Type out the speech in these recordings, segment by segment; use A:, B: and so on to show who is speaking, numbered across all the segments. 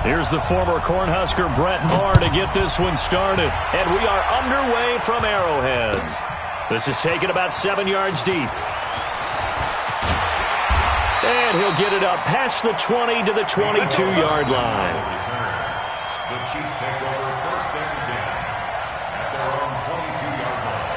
A: Here's the former Cornhusker Brett Maher to get this one started. And we are underway from Arrowhead. This is taken about 7 yards deep. And he'll get it up past the 20 to the 22-yard line.
B: The Chiefs take over first and 10 at their own 22-yard line.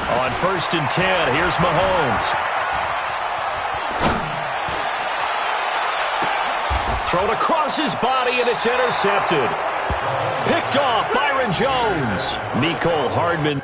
A: On first and 10, here's Mahomes. Thrown across his body, and it's intercepted. Picked off, Byron Jones. Mecole Hardman.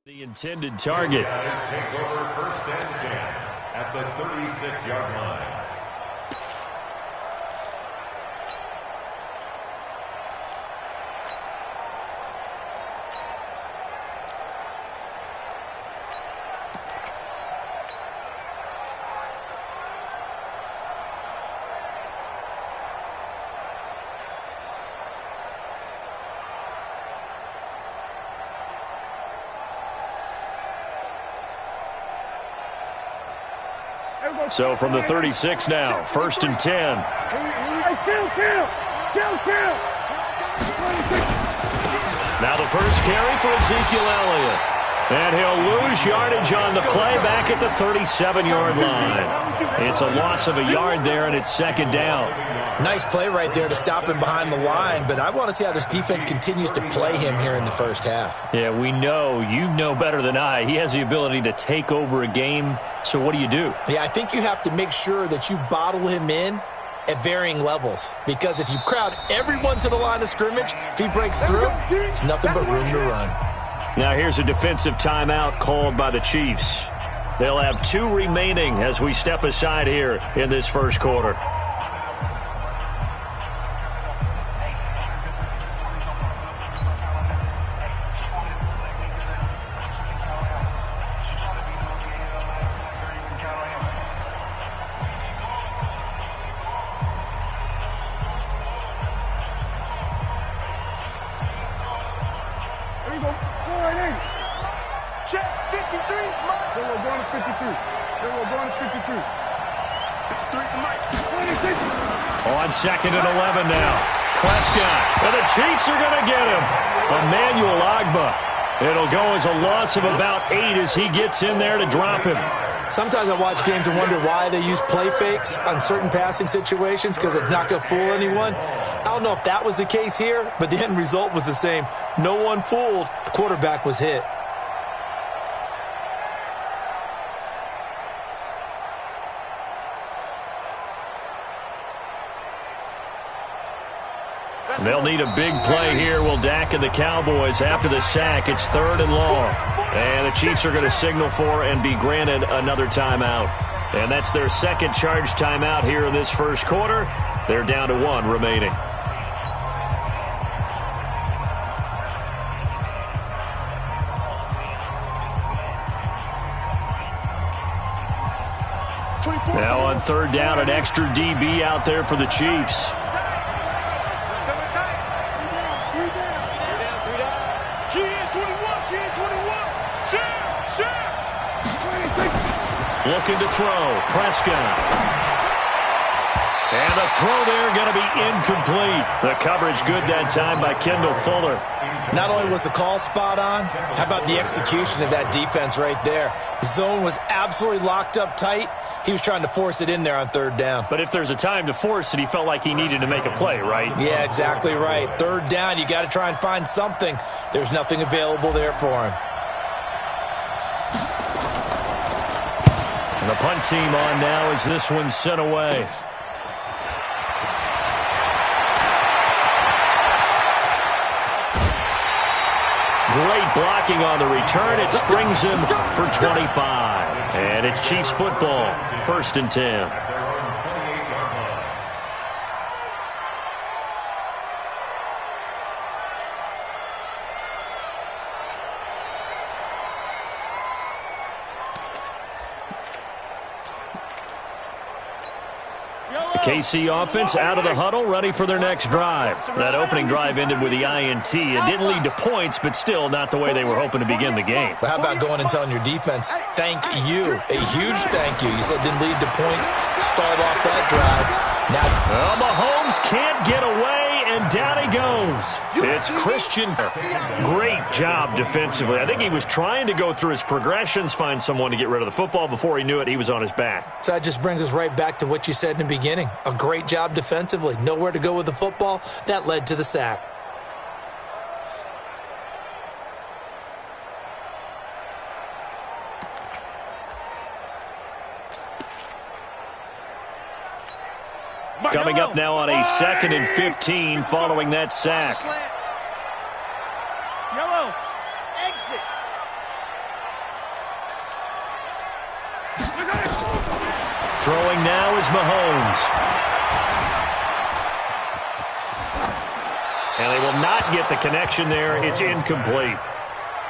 A: The intended target.
B: Guys take over first and 10 at the 36-yard line.
A: So from the 36 now, first and 10. Now the first carry for Ezekiel Elliott. And he'll lose yardage on the play back at the 37-yard line. It's a loss of a yard there, and it's second down.
C: Nice play right there to stop him behind the line, but I want to see how this defense continues to play him here in the first half.
A: Yeah, we know. You know better than I. He has the ability to take over a game, so what do you do?
C: Yeah, I think you have to make sure that you bottle him in at varying levels, because if you crowd everyone to the line of scrimmage, if he breaks through, there's nothing but room to run.
A: Now here's a defensive timeout called by the Chiefs. They'll have 2 remaining as we step aside here in this first quarter. On second and 11 now. Prescott. And the Chiefs are going to get him. Emmanuel Ogbah. It'll go as a loss of about 8 as he gets in there to drop him.
C: Sometimes I watch games and wonder why they use play fakes on certain passing situations, because it's not going to fool anyone. I don't know if that was the case here, but the end result was the same. No one fooled. The quarterback was hit.
A: They'll need a big play here. Will Dak and the Cowboys after the sack. It's 3rd and long. And the Chiefs are going to signal for and be granted another timeout. And that's their second charge timeout here in this first quarter. They're down to 1 remaining. Now on third down, an extra DB out there for the Chiefs. Looking to throw. Prescott. And the throw there going to be incomplete. The coverage good that time by Kendall Fuller.
C: Not only was the call spot on, how about the execution of that defense right there? The zone was absolutely locked up tight. He was trying to force it in there on third down.
A: But if there's a time to force it, he felt like he needed to make a play, right?
C: Yeah, exactly right. Third down, you got to try and find something. There's nothing available there for him.
A: And the punt team on now as this one's sent away. Great blocking on the return. It springs him for 25. And it's Chiefs football, 1st and 10. KC offense out of the huddle, ready for their next drive. That opening drive ended with the INT. It didn't lead to points, but still not the way they were hoping to begin the game.
C: But how about going and telling your defense, thank you, a huge thank you. You said it didn't lead to points, start off that drive. Now,
A: Mahomes can't get away, and down he goes. It's Christian. Great job defensively. I think he was trying to go through his progressions, find someone to get rid of the football. Before he knew it, he was on his back.
C: So that just brings us right back to what you said in the beginning. A great job defensively. Nowhere to go with the football. That led to the sack.
A: Coming up now on a 2nd and 15 following that sack.
D: Yellow, exit.
A: Throwing now is Mahomes. And they will not get the connection there. It's incomplete.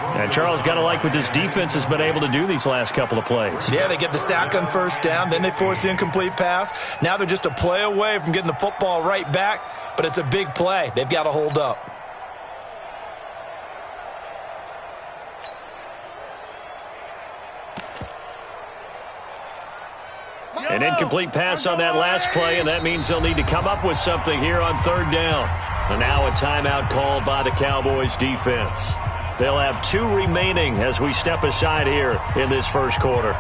A: And Charles, got to like what this defense has been able to do these last couple of plays.
C: Yeah, they get the sack on first down, then they force the incomplete pass. Now they're just a play away from getting the football right back, but it's a big play. They've got to hold up.
A: An incomplete pass on that last play, and that means they'll need to come up with something here on third down. And now a timeout called by the Cowboys defense. They'll have 2 remaining as we step aside here in this first quarter.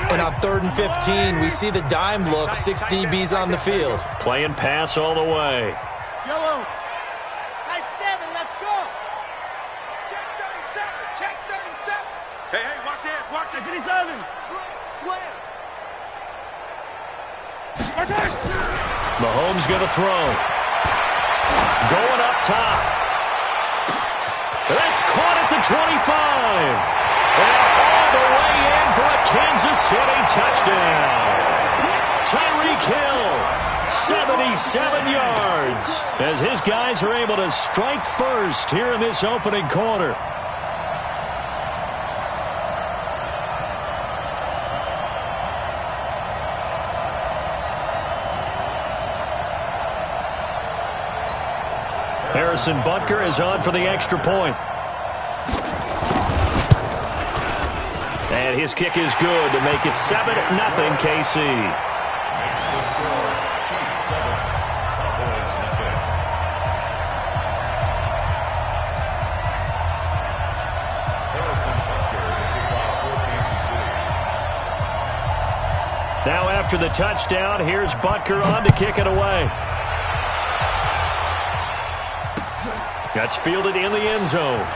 C: And on 3rd and 15, we see the dime look, 6 DBs on the field.
A: Playing pass all the way.
D: Yellow. Nice 7, let's go. Check 37, check 37.
E: Hey, watch it, watch it.
D: 37. Slam.
A: Mahomes going to throw. Going up top. That's caught at the 25. And all the way in for a Kansas City touchdown. Tyreek Hill, 77 yards, as his guys are able to strike first here in this opening quarter. Harrison Butker is on for the extra point. And his kick is good to make it 7-0 KC. Now after the touchdown, here's Butker on to kick it away. That's fielded in the end zone.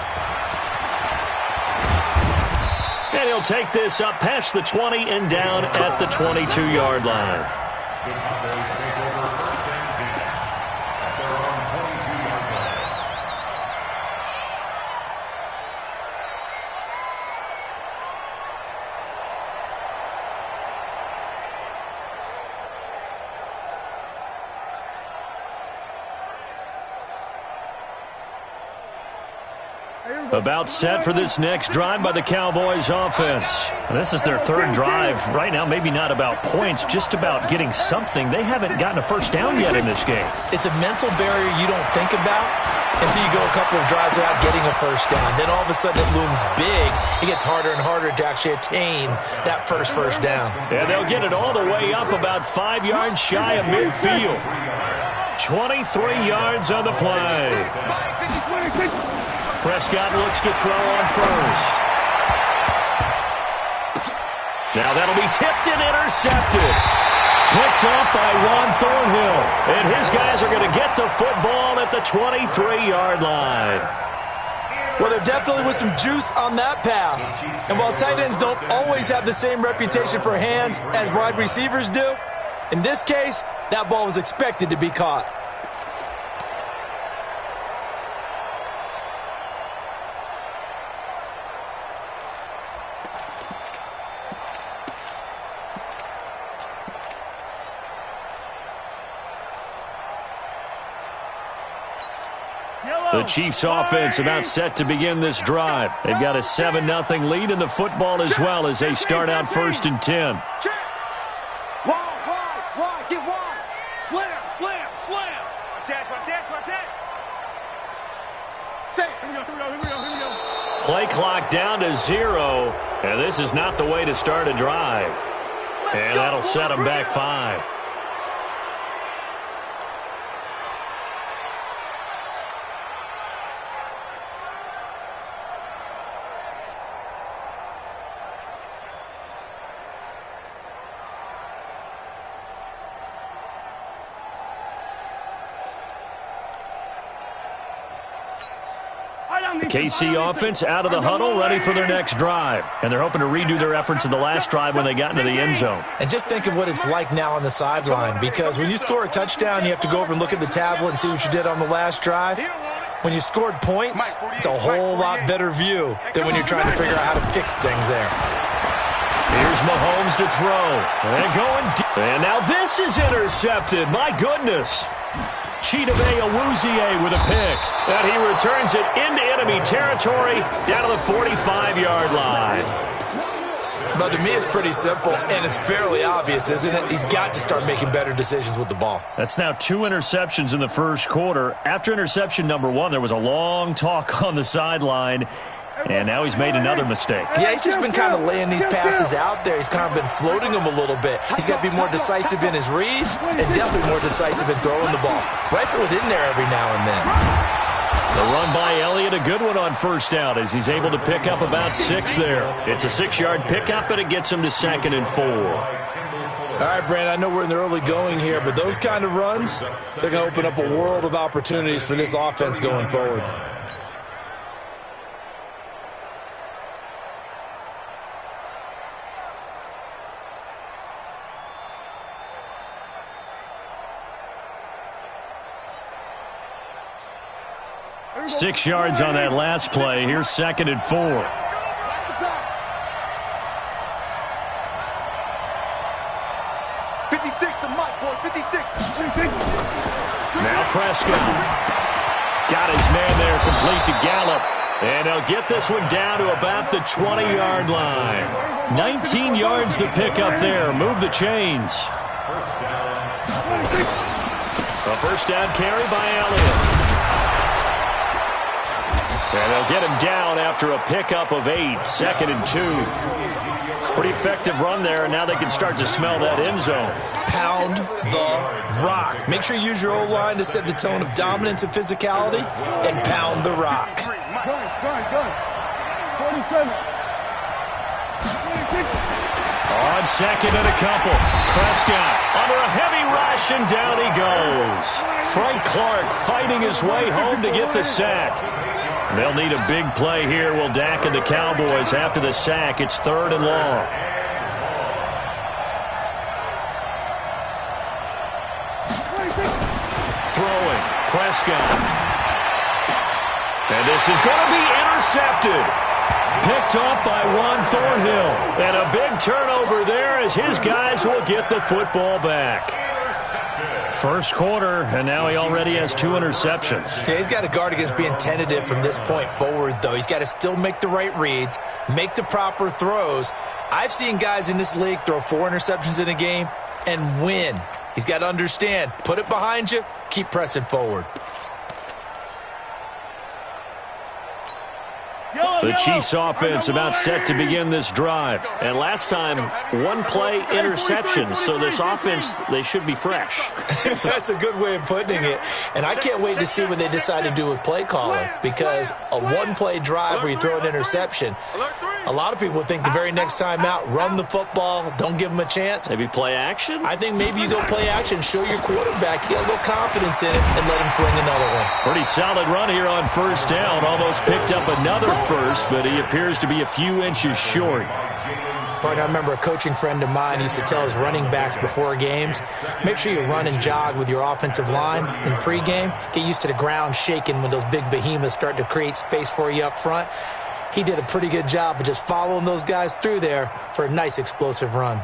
A: And he'll take this up past the 20 and down at the 22-yard line.
B: The Cowboys take over 1st and 10 at their own 22-yard line.
A: About set for this next drive by the Cowboys offense. This is their third drive. Right now, maybe not about points, just about getting something. They haven't gotten a first down yet in this game.
C: It's a mental barrier you don't think about until you go a couple of drives without getting a first down. Then all of a sudden it looms big. It gets harder and harder to actually attain that first down.
A: And they'll get it all the way up about 5 yards shy of midfield. 23 yards on the play. Prescott looks to throw on first. Now that'll be tipped and intercepted. Picked up by Juan Thornhill. And his guys are going to get the football at the 23-yard line.
C: Well, there definitely was some juice on that pass. And while tight ends don't always have the same reputation for hands as wide receivers do, in this case, that ball was expected to be caught.
A: The Chiefs offense about set to begin this drive. They've got a 7-0 lead in the football as well as they start out 1st and 10.
D: Wide, get wide. Slam. Watch that. Say it. Here we go.
A: Play clock down to 0, and this is not the way to start a drive. And that'll set them back 5. The KC offense out of the huddle, ready for their next drive. And they're hoping to redo their efforts in the last drive when they got into the end zone.
C: And just think of what it's like now on the sideline, because when you score a touchdown, you have to go over and look at the tablet and see what you did on the last drive. When you scored points, it's a whole lot better view than when you're trying to figure out how to fix things there.
A: Here's Mahomes to throw. And going deep. And now this is intercepted. My goodness. Chidobe Awuzie with a pick. And he returns it into enemy territory down to the 45-yard line.
C: But to me, it's pretty simple, and it's fairly obvious, isn't it? He's got to start making better decisions with the ball.
A: That's now 2 interceptions in the first quarter. After interception number 1, there was a long talk on the sideline. And now he's made another mistake.
C: Yeah, he's just been kind of laying these passes out there. He's kind of been floating them a little bit. He's got to be more decisive in his reads and definitely more decisive in throwing the ball. Rifle it in there every now and then.
A: The run by Elliott, a good one on first down as he's able to pick up about 6 there. It's a 6-yard pickup, and it gets him to 2nd and 4.
C: All right, Brand, I know we're in the early going here, but those kind of runs, they're going to open up a world of opportunities for this offense going forward.
A: Six yards on that last play. Here's 2nd and 4. Now Prescott. Got his man there, complete to Gallup. And he'll get this one down to about the 20-yard line. 19 yards to pick up there. Move the chains. A first down carry by Elliott. And they'll get him down after a pickup of 8, 2nd and 2. Pretty effective run there, and now they can start to smell that end zone.
C: Pound the rock. Make sure you use your O-line to set the tone of dominance and physicality, and pound the rock.
A: On 2nd and a couple. Prescott under a heavy rush, and down he goes. Frank Clark fighting his way home to get the sack. They'll need a big play here. Will Dak and the Cowboys after the sack. It's 3rd and long. Throwing. Prescott. And this is going to be intercepted. Picked off by Juan Thornhill. And a big turnover there as his guys will get the football back. First quarter, and now he already has 2 interceptions.
C: Yeah, he's got to guard against being tentative from this point forward, though. He's got to still make the right reads, make the proper throws. I've seen guys in this league throw 4 interceptions in a game and win. He's got to understand, put it behind you, keep pressing forward.
A: The Chiefs offense about set to begin this drive. And last time, 1-play interceptions. So this offense, they should be fresh.
C: That's a good way of putting it. And I can't wait to see what they decide to do with play calling, because a 1-play drive where you throw an interception, a lot of people think the very next time out, run the football, don't give them a chance.
A: Maybe play action?
C: I think maybe you go play action, show your quarterback, get a little confidence in it, and let him fling another one.
A: Pretty solid run here on first down. Almost picked up another first, but he appears to be a few inches short.
C: Partner, I remember a coaching friend of mine used to tell his running backs before games, make sure you run and jog with your offensive line in pregame. Get used to the ground shaking when those big behemoths start to create space for you up front. He did a pretty good job of just following those guys through there for a nice explosive run.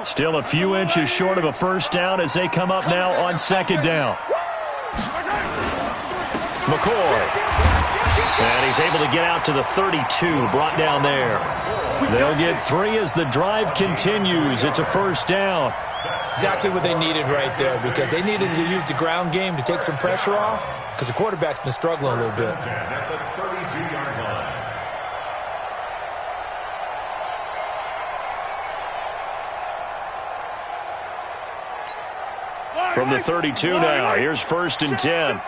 A: Still a few inches short of a first down as they come up now on second down. McCoy. And he's able to get out to the 32, brought down there. They'll get 3 as the drive continues. It's a first down.
C: Exactly what they needed right there, because they needed to use the ground game to take some pressure off, because the quarterback's been struggling a little bit.
B: At the 32-yard line.
A: From the 32 now, here's first and 10.
D: Watch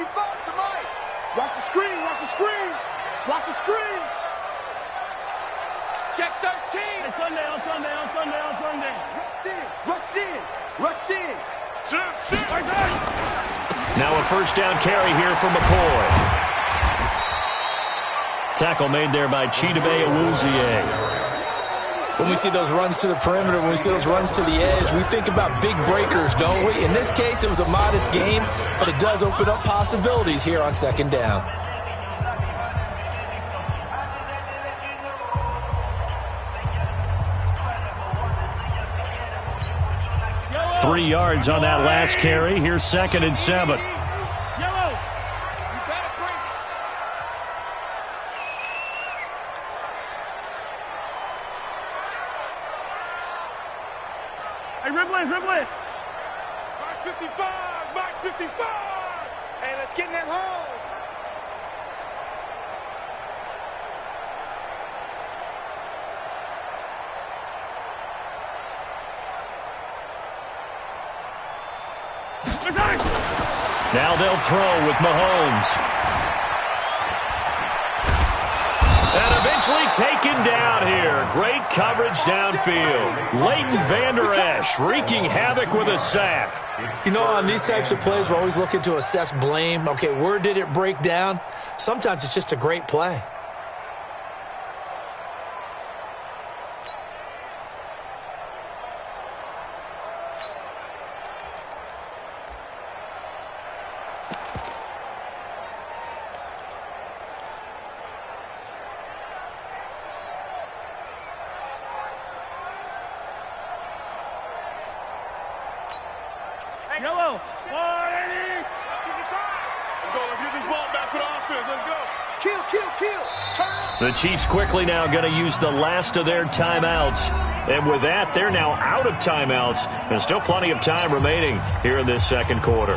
D: the screen, watch the screen, watch the screen. Check 13. Hey, Sunday, on Sunday, on Sunday, on Sunday. Rush in, rush in.
A: Now a first down carry here for McCoy. Tackle made there by Chidobe Awuzie.
C: When we see those runs to the perimeter, when we see those runs to the edge, we think about big breakers, don't we? In this case, it was a modest gain, but it does open up possibilities here on second down.
A: Yellow. 3 yards on that last carry. Here's second and 7.
D: Mike 55, Mike 55. Hey, let's get in that holes.
A: Now they'll throw with Mahomes. And eventually taken down here. Great coverage downfield. Leighton Vander Esch wreaking havoc with a sack.
C: You know, on these types of plays, we're always looking to assess blame. Okay, where did it break down? Sometimes it's just a great play.
D: Yellow. 180. Let's go. Let's get this ball back for the offense. Let's go. Kill, kill, kill. Turn.
A: The Chiefs quickly now going to use the last of their timeouts. And with that, they're now out of timeouts. There's still plenty of time remaining here in this second quarter.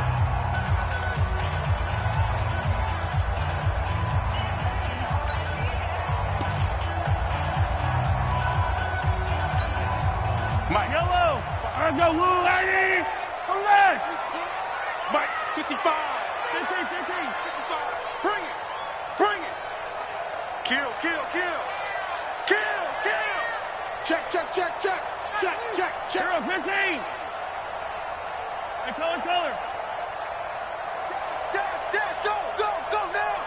D: Mike. Yellow. Let's go, Lou, lady. Come back. Mike, 55. 15, 15. 55. Bring it. Bring it. Kill, kill, kill. Kill, kill. Check, check, check, check. Check, check, check. 15. Hey, color, color. Dash, dash, go, go, go now.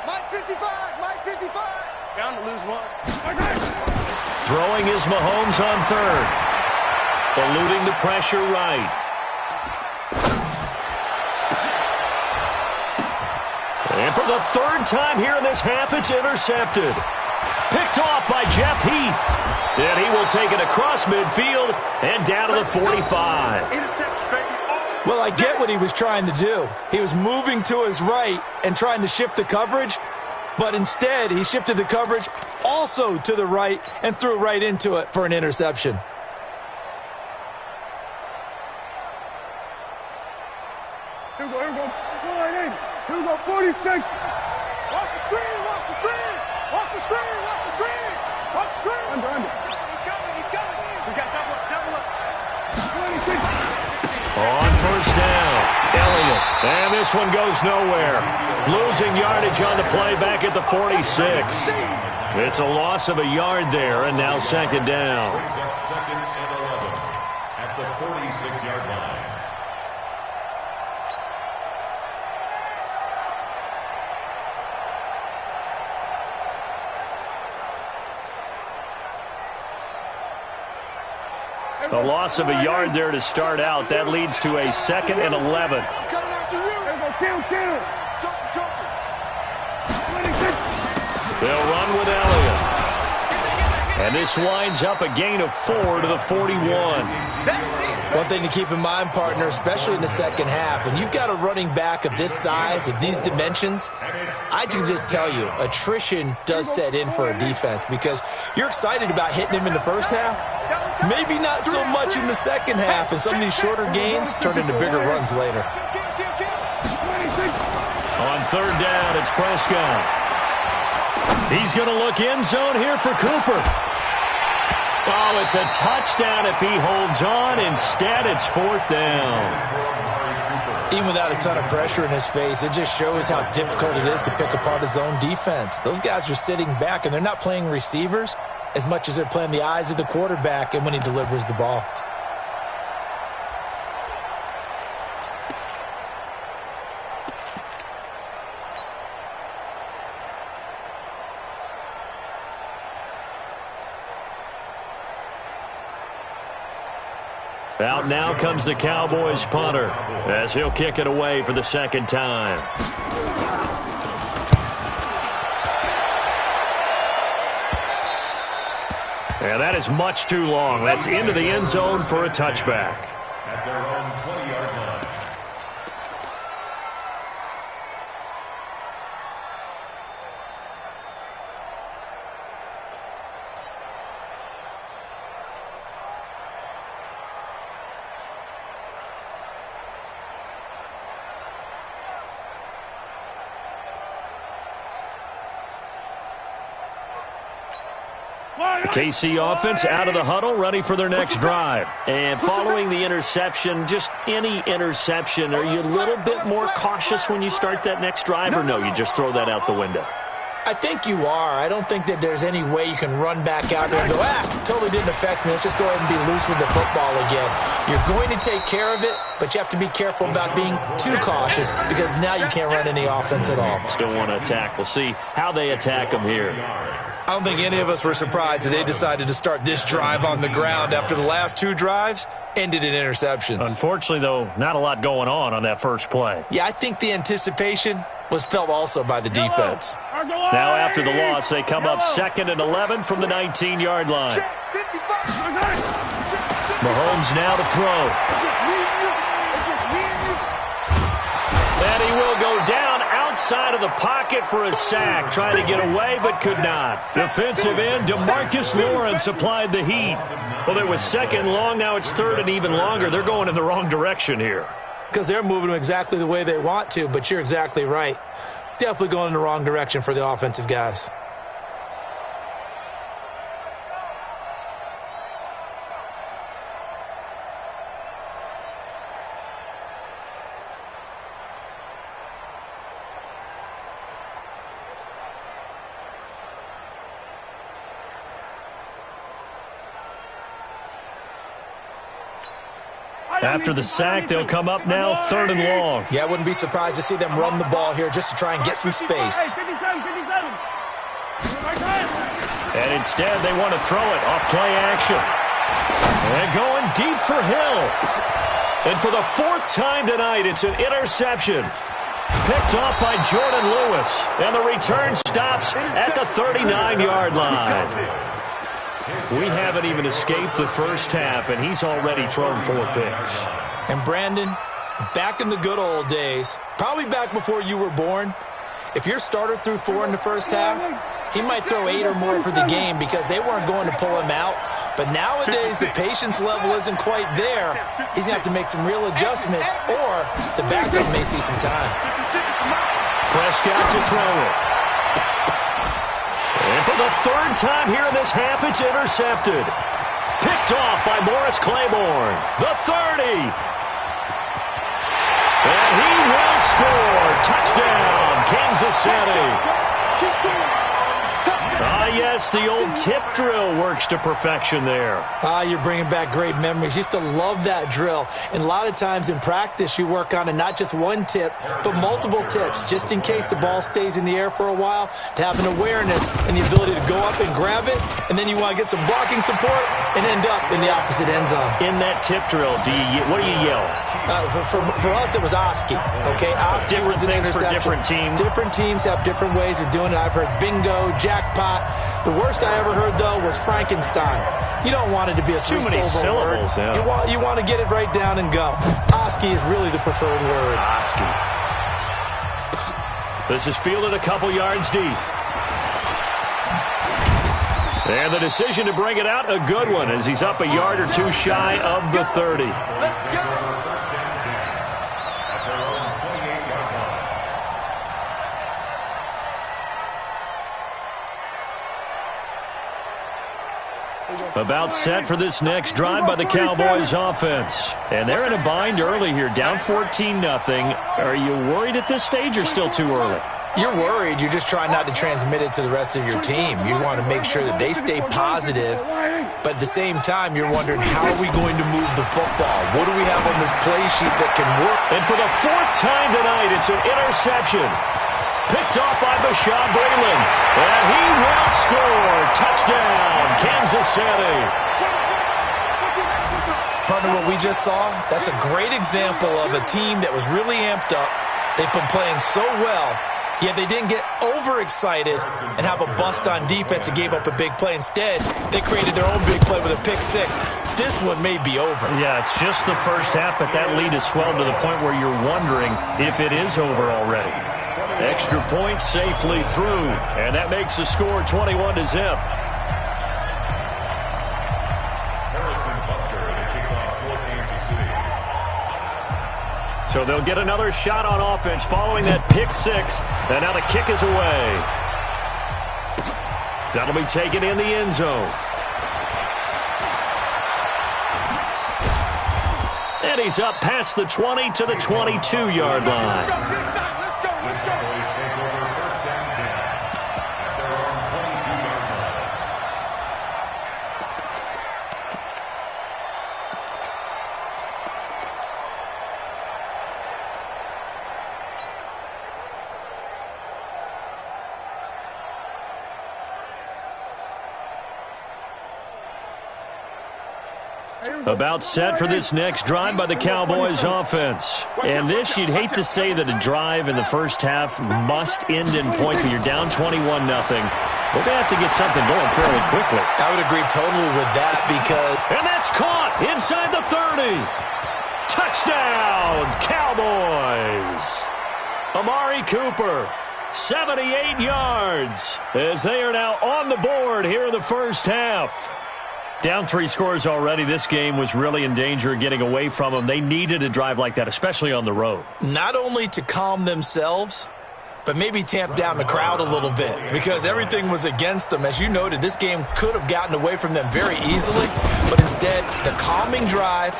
D: Mike 55, Mike 55. Bound to lose one.
A: Throwing is Mahomes on third. Eluding the pressure right. And for the third time here in this half, it's intercepted. Picked off by Jeff Heath. And he will take it across midfield and down to the 45.
C: Well, I get what he was trying to do. He was moving to his right and trying to shift the coverage, but instead he shifted the coverage also to the right and threw right into it for an interception.
D: Here we go. Here we go, 46. Watch the screen, watch the screen. Watch the screen, watch the screen. Watch the screen. Under. He's coming. We got double up. 26.
A: On first down, Elliott. And this one goes nowhere. Losing yardage on the play back at the 46. It's a loss of a yard there, and now second down.
B: Second and 11 at the 46-yard line.
A: A loss of a yard there to start out. That leads to a second and 11.
D: Coming after you. Kill.
A: They'll run with Elliott. And this winds up a gain of 4 to the 41.
C: One thing to keep in mind, partner, especially in the second half, when you've got a running back of this size, of these dimensions, I can just tell you, attrition does set in for a defense because you're excited about hitting him in the first half. Maybe not so much in the second half, and some of these shorter gains turn into bigger runs later.
A: On third down, it's Prescott. He's going to look end zone here for Cooper. Oh, it's a touchdown if he holds on. Instead, it's fourth down.
C: Even without a ton of pressure in his face, it just shows how difficult it is to pick apart his own defense. Those guys are sitting back, and they're not playing receivers as much as they're playing the eyes of the quarterback and when he delivers the ball.
A: Out now comes the Cowboys punter as he'll kick it away for the second time. And that is much too long. That's into the end zone for a touchback.
B: At their own 20-yard line.
A: KC offense out of the huddle, ready for their next drive. And following the interception, just any interception, are you a little bit more cautious when you start that next drive, or no, you just throw that out the window?
C: I think you are. I don't think that there's any way you can run back out there and go, totally didn't affect me. Let's just go ahead and be loose with the football again. You're going to take care of it, but you have to be careful about being too cautious because now you can't run any offense at all.
A: Still want to attack. We'll see how they attack them here.
C: I don't think any of us were surprised that they decided to start this drive on the ground after the last two drives ended in interceptions.
A: Unfortunately, though, not a lot going on that first play.
C: Yeah, I think the anticipation was felt also by the defense.
A: Now after the loss, they come up second and 11 from the 19-yard line. Mahomes now to throw. And he will go down outside of the pocket for a sack, trying to get away but could not. Defensive end DeMarcus Lawrence applied the heat. Well, it was second and long, now it's third and even longer. They're going in the wrong direction here.
C: Because they're moving them exactly the way they want to, but you're exactly right. Definitely going in the wrong direction for the offensive guys.
A: After the sack, they'll come up now third and long.
C: Yeah, I wouldn't be surprised to see them run the ball here just to try and get some space.
A: And instead, they want to throw it off play action. And going deep for Hill. And for the fourth time tonight, it's an interception. Picked off by Jordan Lewis. And the return stops at the 39-yard line. We haven't even escaped the first half, and he's already thrown 4 picks.
C: And Brandon, back in the good old days, probably back before you were born, if your starter threw 4 in the first half, he might throw 8 or more for the game because they weren't going to pull him out. But nowadays, the patience level isn't quite there. He's going to have to make some real adjustments, or the backup may see some time.
A: Prescott to throw it. And for the 3rd time here in this half, it's intercepted. Picked off by Morris Claiborne. The 30. And he will score. Touchdown, Kansas City. Yes, the old tip drill works to perfection there.
C: You're bringing back great memories. Used to love that drill. And a lot of times in practice, you work on it, not just one tip, but multiple tips, just in case the ball stays in the air for a while, to have an awareness and the ability to go up and grab it, and then you want to get some blocking support and end up in the opposite end zone.
A: In that tip drill, what do you yell?
C: For us, it was Oski. Okay, Oski was an interception.
A: For different teams.
C: Different teams have different ways of doing it. I've heard bingo, jackpot. The worst I ever heard, though, was Frankenstein. You don't want it to be a
A: too many syllables.
C: Yeah. You want to get it right down and go. Oski is really the preferred word.
A: Oski. This is fielded a couple yards deep. And the decision to bring it out, a good one, as he's up a yard or 2 shy of the 30.
B: Let's go. First down 10 at their own 28-yard line.
A: About set for this next drive by the Cowboys offense. And they're in a bind early here, down 14-0. Are you worried at this stage or still too early?
C: You're worried. You're just trying not to transmit it to the rest of your team. You want to make sure that they stay positive, but at the same time, you're wondering, how are we going to move the football? What do we have on this play sheet that can work?
A: And for the 4th time tonight, it's an interception. Picked off by Bashaud Breeland. And he will score. Touchdown, Kansas City.
C: Partner, what we just saw, that's a great example of a team that was really amped up. They've been playing so well, yet they didn't get overexcited and have a bust on defense and gave up a big play. Instead, they created their own big play with a pick 6. This one may be over.
A: Yeah, it's just the first half, but that lead has swelled to the point where you're wondering if it is over already. Extra point safely through, and that makes the score 21-0. So they'll get another shot on offense following that pick 6. And now the kick is away. That'll be taken in the end zone. And he's up past the 20 to the 22-yard line. About set for this next drive by the Cowboys offense. And this, you'd hate to say that a drive in the first half must end in points, but you're down 21-0. We're going to have to get something going fairly quickly.
C: I would agree totally with that because...
A: And that's caught inside the 30. Touchdown, Cowboys. Amari Cooper, 78 yards, as they are now on the board here in the first half. Down 3 scores already. This game was really in danger of getting away from them. They needed a drive like that, especially on the road.
C: Not only to calm themselves, but maybe tamp down the crowd a little bit because everything was against them. As you noted, this game could have gotten away from them very easily, but instead, the calming drive,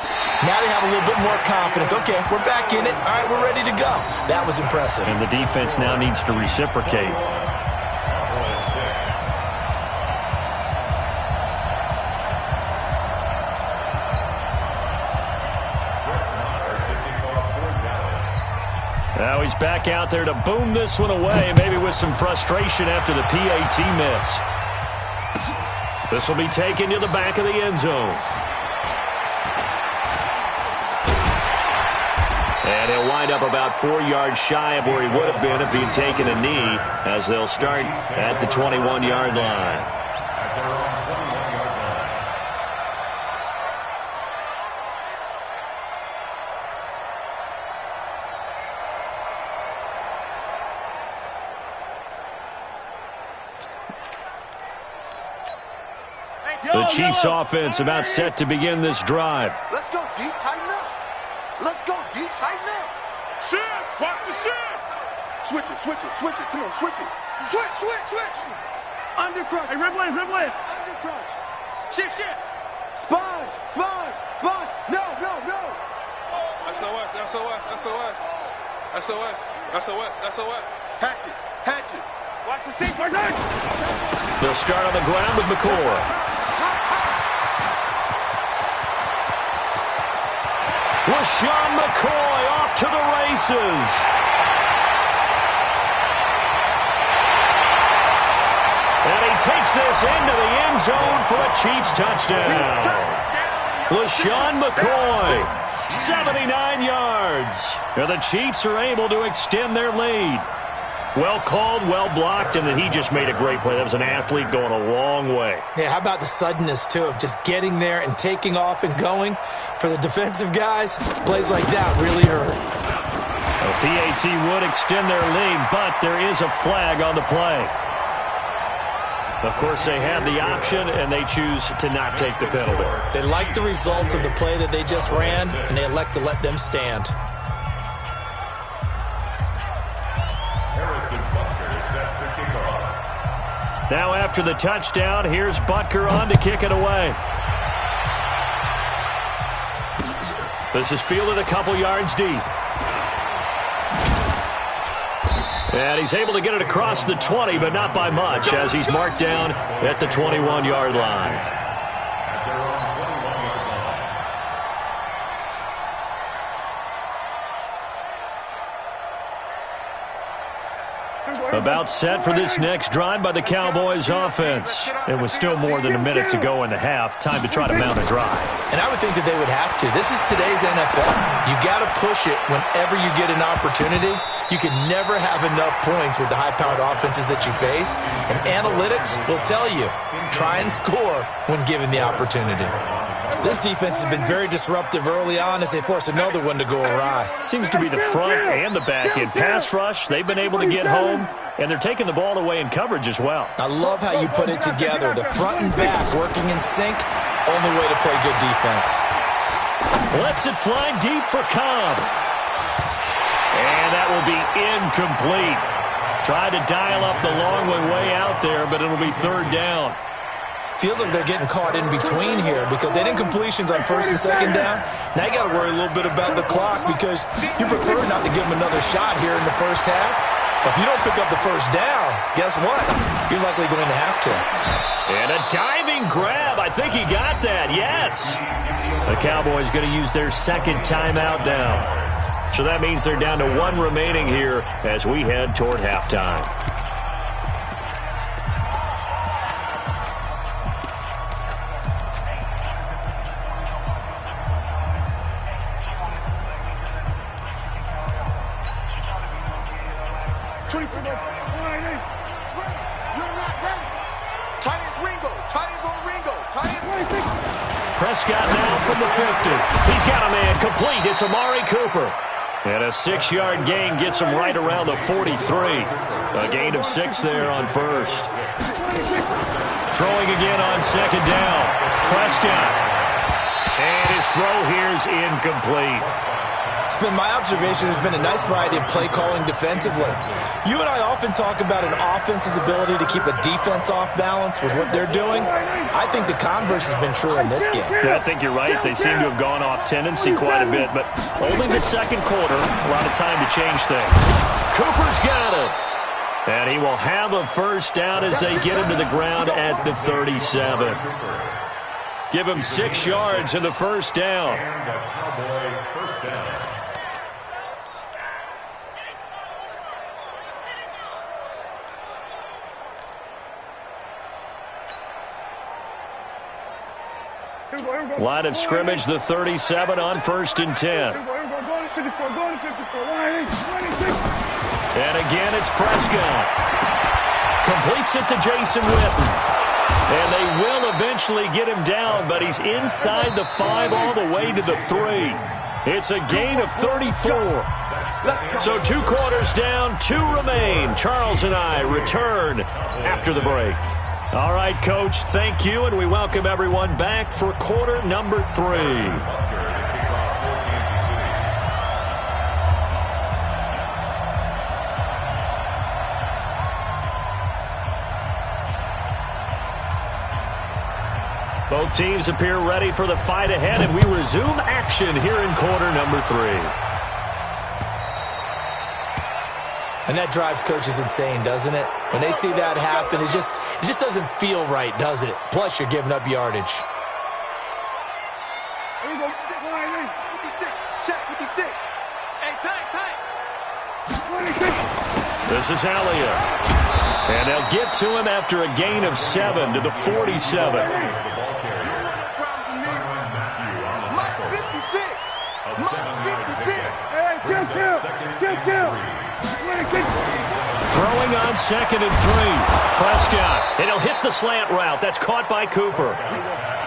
C: now they have a little bit more confidence. Okay, we're back in it. All right, we're ready to go. That was impressive.
A: And the defense now needs to reciprocate. Now he's back out there to boom this one away, maybe with some frustration after the PAT miss. This will be taken to the back of the end zone. And he'll wind up about 4 yards shy of where he would have been if he had taken a knee, as they'll start at the 21-yard line. The Chiefs offense about set to begin this drive.
E: Let's go deep, tighten up. Let's go deep, tighten up.
D: Shift. Watch the shift.
E: Switch it, switch it, switch it. Come on, switch it. Switch, switch, switch.
D: Undercrush. Hey, red blade, red blade. Undercrush. Shift, shift.
E: Sponge, sponge, sponge. No, no, no.
D: SOS, SOS, SOS. SOS, SOS, SOS.
E: Hatchet, hatchet.
D: Watch the seat, watch it.
A: They'll start on the ground with McCord. LaShawn McCoy off to the races. And he takes this into the end zone for a Chiefs touchdown. LaShawn McCoy, 79 yards. And the Chiefs are able to extend their lead. Well called, well blocked, and then he just made a great play. That was an athlete going a long way.
C: Yeah, how about the suddenness, too, of just getting there and taking off and going? For the defensive guys, plays like that really hurt.
A: The PAT would extend their lead, but there is a flag on the play. Of course, they had the option, and they choose to not take the penalty.
C: They like the results of the play that they just ran, and they elect to let them stand.
A: Now after the touchdown, here's Butker on to kick it away. This is fielded a couple yards deep. And he's able to get it across the 20, but not by much, as he's marked down at the 21-yard line. About set for this next drive by the Cowboys offense. It was still more than a minute to go in the half. Time to try to mount a drive.
C: And I would think that they would have to. This is today's NFL. You got to push it whenever you get an opportunity. You can never have enough points with the high-powered offenses that you face. And analytics will tell you, try and score when given the opportunity. This defense has been very disruptive early on as they force another one to go awry.
A: Seems to be the front and the back end. Pass rush, they've been able to get home, and they're taking the ball away in coverage as well.
C: I love how you put it together. The front and back working in sync, only way to play good defense.
A: Lets it fly deep for Cobb. And that will be incomplete. Tried to dial up the long way out there, but it'll be third down.
C: Feels like they're getting caught in between here because they didn't completions on first and second down. Now you got to worry a little bit about the clock because you prefer not to give them another shot here in the first half. But if you don't pick up the first down, guess what? You're likely going to have to.
A: And a diving grab. I think he got that. Yes. The Cowboys going to use their second timeout now. So that means they're down to one remaining here as we head toward halftime. Prescott now from the 50. He's got a man complete. It's Amari Cooper. And a 6-yard gain gets him right around the 43. A gain of 6 there on first. Throwing again on second down. Prescott. And his throw here is incomplete.
C: It's been my observation there's been a nice variety of play calling defensively. You and I often talk about an offense's ability to keep a defense off balance with what they're doing. I think the converse has been true in this game.
A: Yeah, I think you're right. They seem to have gone off tendency quite a bit, but only the second quarter, a lot of time to change things. Cooper's got it. And he will have a first down as they get him to the ground at the 37. Give him 6 yards in the first down.
B: And a Cowboy first down.
A: Line of scrimmage, the 37 on 1st and 10. And again, it's Prescott. Completes it to Jason Witten. And they will eventually get him down, but he's inside the 5 all the way to the 3. It's a gain of 34. So 2 quarters down, 2 remain. Charles and I return after the break. All right, Coach, thank you, and we welcome everyone back for quarter number 3. Both teams appear ready for the fight ahead, and we resume action here in quarter number 3.
C: And that drives coaches insane, doesn't it? When they see that happen, it just doesn't feel right, does it? Plus, you're giving up yardage.
D: Here we go. 56. Check 56. Hey, tight. 26.
A: This is Elliott. And they'll get to him after a gain of 7 to the 47. Throwing on 2nd and 3. Prescott. And he'll hit the slant route. That's caught by Cooper.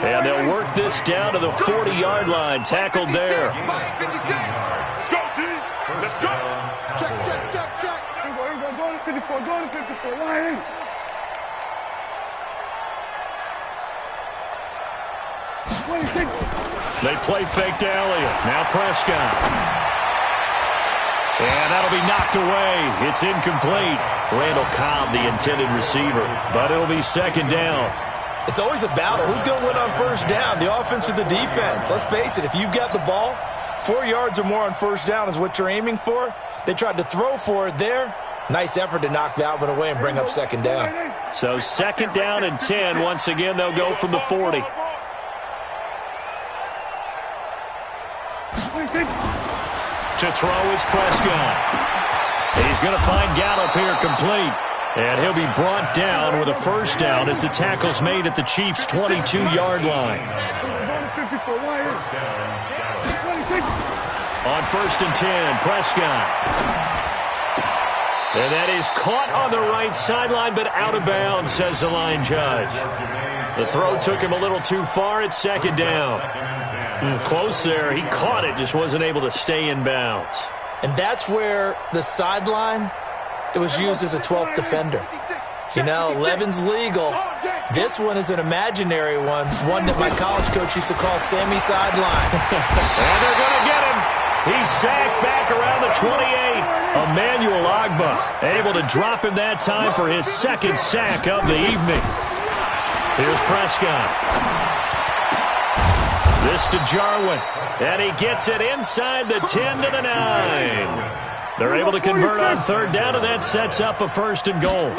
A: And they'll work this down to the 40-yard line. Tackled there.
D: Let's go, D. Let's go. Check. Here we go. Go to 54. Go to 54. Line in.
A: They play fake to Elliott. Now Prescott. And that'll be knocked away. It's incomplete. Randall Cobb, the intended receiver. But it'll be 2nd down.
C: It's always a battle. Who's going to win on 1st down, the offense or the defense? Let's face it, if you've got the ball, 4 yards or more on 1st down is what you're aiming for. They tried to throw for it there. Nice effort to knock that one away and bring up 2nd down.
A: So 2nd down and 10. Once again, they'll go from the 40. To throw is Prescott. He's going to find Gallup here complete. And he'll be brought down with a 1st down as the tackle's made at the Chiefs' 22-yard line. On 1st and 10, Prescott. And that is caught on the right sideline, but out of bounds, says the line judge. The throw took him a little too far. It's 2nd down. Close there. He caught it, just wasn't able to stay in bounds.
C: And that's where the sideline, it was used as a 12th defender. You know, 11's legal. This one is an imaginary one that my college coach used to call Sammy Sideline.
A: And they're going to get him. He's sacked back around the 28. Emmanuel Ogbah able to drop him that time for his 2nd sack of the evening. Here's Prescott. This to Jarwin, and he gets it inside the 10 to the 9. They're able to convert on 3rd down, and that sets up a 1st and goal.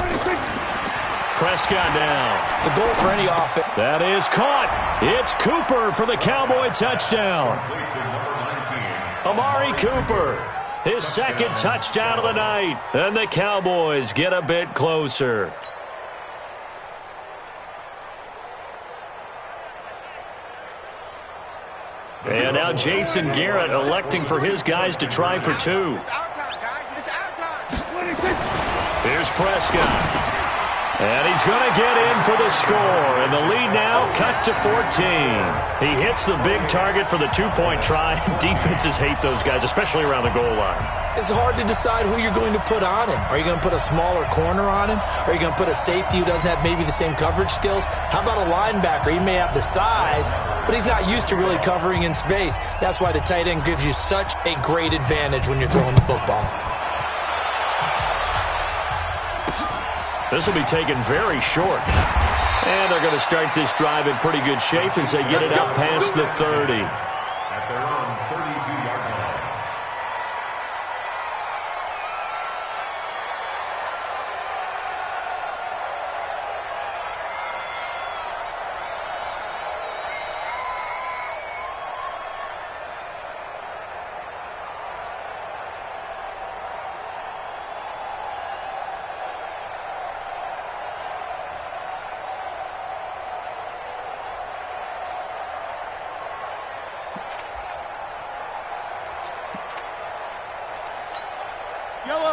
A: Prescott now.
C: The goal for any offense.
A: That is caught. It's Cooper for the Cowboy touchdown. Amari Cooper, his 2nd touchdown of the night, and the Cowboys get a bit closer. And now Jason Garrett electing for his guys to try for 2. Here's Prescott. And he's going to get in for the score. And the lead now cut to 14. He hits the big target for the 2-point try. Defenses hate those guys, especially around the goal line.
C: It's hard to decide who you're going to put on him. Are you going to put a smaller corner on him? Or are you going to put a safety who doesn't have maybe the same coverage skills? How about a linebacker? He may have the size, but he's not used to really covering in space. That's why the tight end gives you such a great advantage when you're throwing the football.
A: This will be taken very short. And they're going to start this drive in pretty good shape as they get it up past the 30.
B: At their own 32-yard line.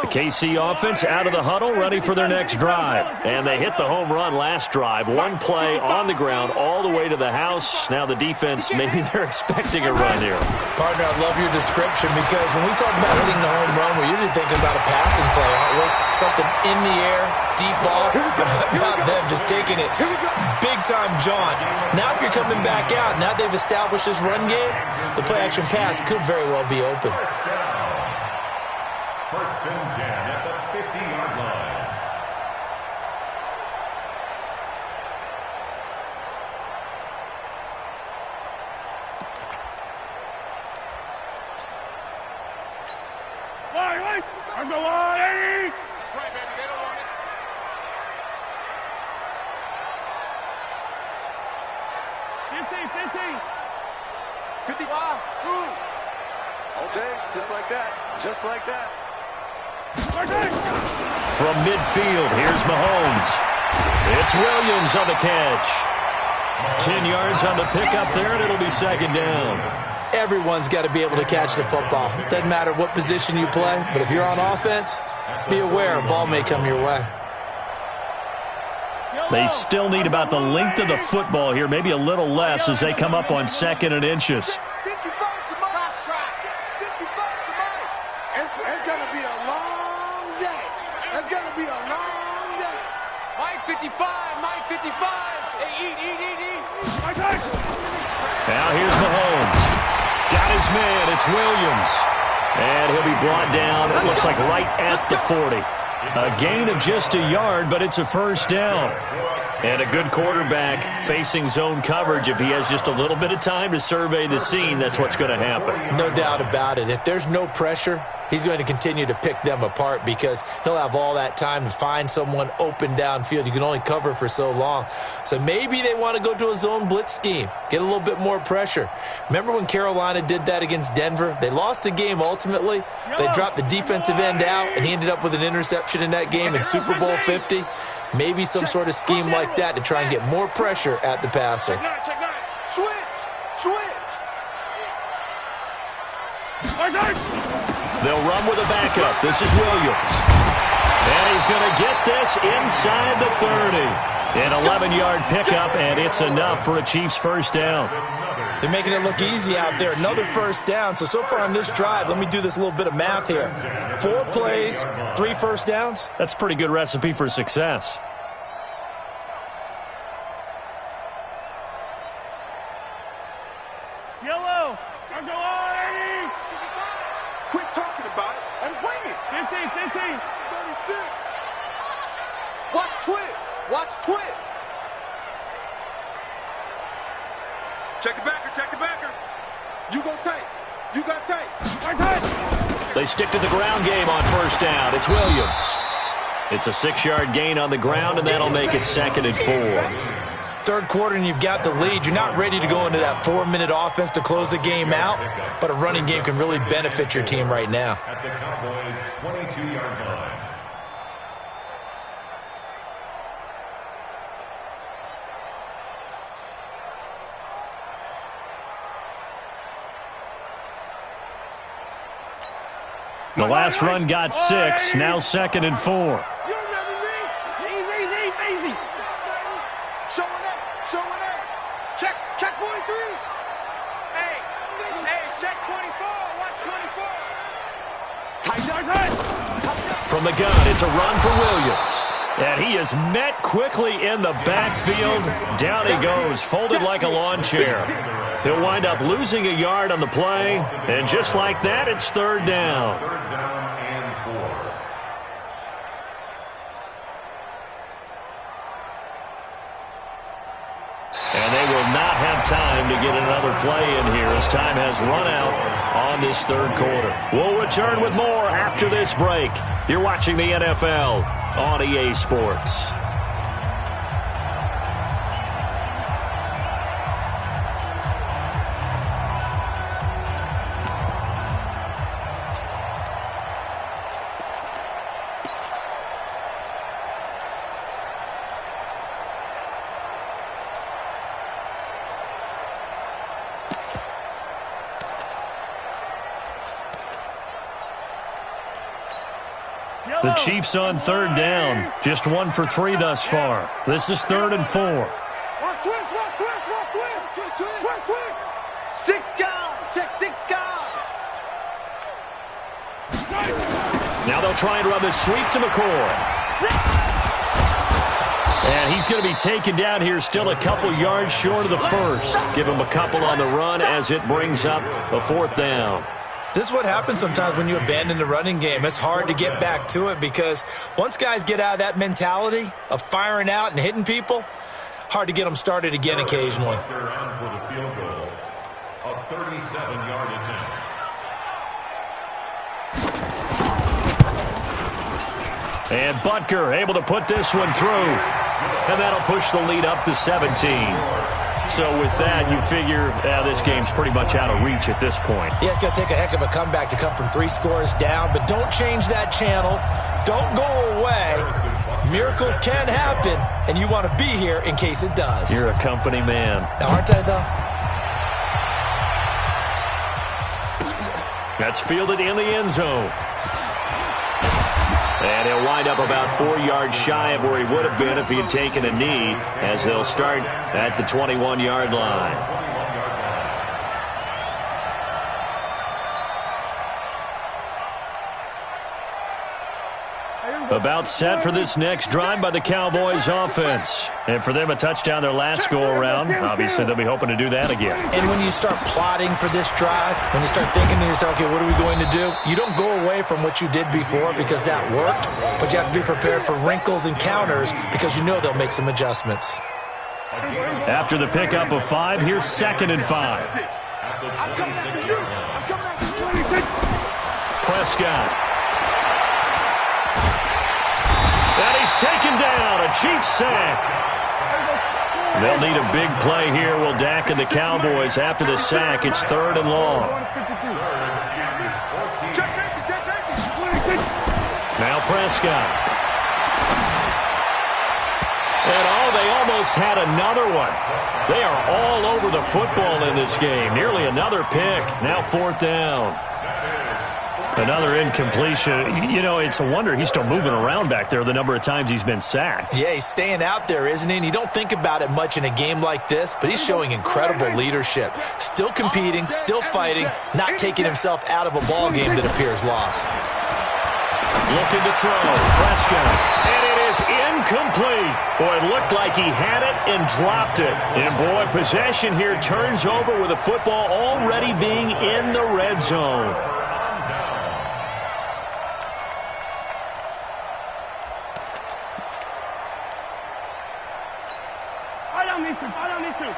A: The KC offense out of the huddle, ready for their next drive. And they hit the home run last drive. One play on the ground all the way to the house. Now the defense, maybe they're expecting a run here.
C: Partner, I love your description because when we talk about hitting the home run, we're usually thinking about a passing play, aren't we? Something in the air, deep ball, but how about them just taking it big-time John. Now if you're coming back out, now they've established this run game, the play-action pass could very well be open.
B: First and 10 at the 50-yard line.
D: Wait. I'm the line, Eddie.
E: That's right, baby. They don't want it.
D: 15.
E: 55. Ooh. All day, just like that. Just like that.
A: From midfield, here's Mahomes. It's Williams on the catch. 10 yards on the pickup there, and it'll be second down.
C: Everyone's got to be able to catch the football. Doesn't matter what position you play, but if you're on offense, be aware a ball may come your way.
A: They still need about the length of the football here, maybe a little less as they come up on 2nd and inches.
E: 55 to Mike. 55 to Mike. It's going to be a long day. It's going to be a long day. Mike 55. Hey, eat.
A: Now here's Mahomes. Got his man. It's Williams. And he'll be brought down, it looks like right at the 40. A gain of just a yard, but it's a first down. And a good quarterback facing zone coverage. If he has just a little bit of time to survey the scene, that's what's going to happen.
C: No doubt about it. If there's no pressure, he's going to continue to pick them apart because he'll have all that time to find someone open downfield. You can only cover for so long. So maybe they want to go to a zone blitz scheme, get a little bit more pressure. Remember when Carolina did that against Denver? They lost the game ultimately. They dropped the defensive end out, and he ended up with an interception in that game in Super Bowl 50. Maybe some sort of scheme like that to try and get more pressure at the passer.
E: Check nine. Switch.
A: They'll run with a backup. This is Williams. And he's going to get this inside the 30. An 11-yard pickup, and it's enough for a Chiefs first down.
C: They're making it look easy out there. Another first down. So far on this drive, let me do this little bit of math here. 4 plays, 3 first downs.
A: That's a pretty good recipe for success.
D: Yellow. I'm the line, Eddie.
E: Quit talking about it and bring it.
D: 15.
E: 36. Watch twist. Check the backer. You got tape.
A: They stick to the ground game on first down. It's Williams. It's a 6-yard gain on the ground, and that'll make it 2nd and 4.
C: Third quarter, and you've got the lead. You're not ready to go into that 4-minute offense to close the game out, but a running game can really benefit your team right now.
B: At the Cowboys' 22-yard line.
A: The last run got 6, now 2nd and 4.
E: You remember me?
D: Easy.
E: Showing up. Check 43. Hey, check 24. Watch 24.
A: From the gun, it's a run for Williams. And he is met quickly in the backfield. Down he goes, folded like a lawn chair. He'll wind up losing a yard on the play. And just like that, it's 3rd down.
B: 3rd down and 4.
A: And they will not have time to get another play in here as time has run out on this 3rd quarter. We'll return with more after this break. You're watching the NFL on EA Sports. The Chiefs on third down. Just 1 for 3 thus far. This is 3rd and 4.
D: Watch twist.
E: Six guard. Check six guard.
A: Now they'll try and run the sweep to McCoy. And he's going to be taken down here, still a couple yards short of the first. Give him a couple on the run as it brings up the 4th down.
C: This is what happens sometimes when you abandon the running game. It's hard to get back to it because once guys get out of that mentality of firing out and hitting people, hard to get them started again occasionally.
B: They're on for the field goal. A 37-yard attempt.
A: And Butker able to put this one through. And that'll push the lead up to 17. So with that, you figure this game's pretty much out of reach at this point.
C: Yeah, it's going to take a heck of a comeback to come from 3 scores down, but don't change that channel. Don't go away. Miracles can happen, and you want to be here in case it does.
A: You're a company man.
C: Now, aren't I, though?
A: That's fielded in the end zone. And he'll wind up about 4 yards shy of where he would have been if he had taken a knee, as they'll start at the 21-yard line. About set for this next drive by the Cowboys offense. And for them, a touchdown their last go-around. Obviously, they'll be hoping to do that again.
C: And when you start plotting for this drive, when you start thinking to yourself, okay, what are we going to do? You don't go away from what you did before because that worked, but you have to be prepared for wrinkles and counters because you know they'll make some adjustments.
A: After the pickup of 5, here's 2nd and 5.
D: I'm coming after you.
A: Prescott. And he's taken down, a Chiefs sack. They'll need a big play here. Will Dak and the Cowboys after the sack. It's 3rd and long. Now Prescott. And they almost had another one. They are all over the football in this game. Nearly another pick. Now 4th down. Another incompletion. You know, it's a wonder he's still moving around back there the number of times he's been sacked.
C: Yeah, he's staying out there, isn't he? And you don't think about it much in a game like this, but he's showing incredible leadership. Still competing, still fighting, not taking himself out of a ball game that appears lost.
A: Looking to throw. Prescott. And it is incomplete. Boy, it looked like he had it and dropped it. And boy, possession here turns over with the football already being in the red zone.
D: I don't need to.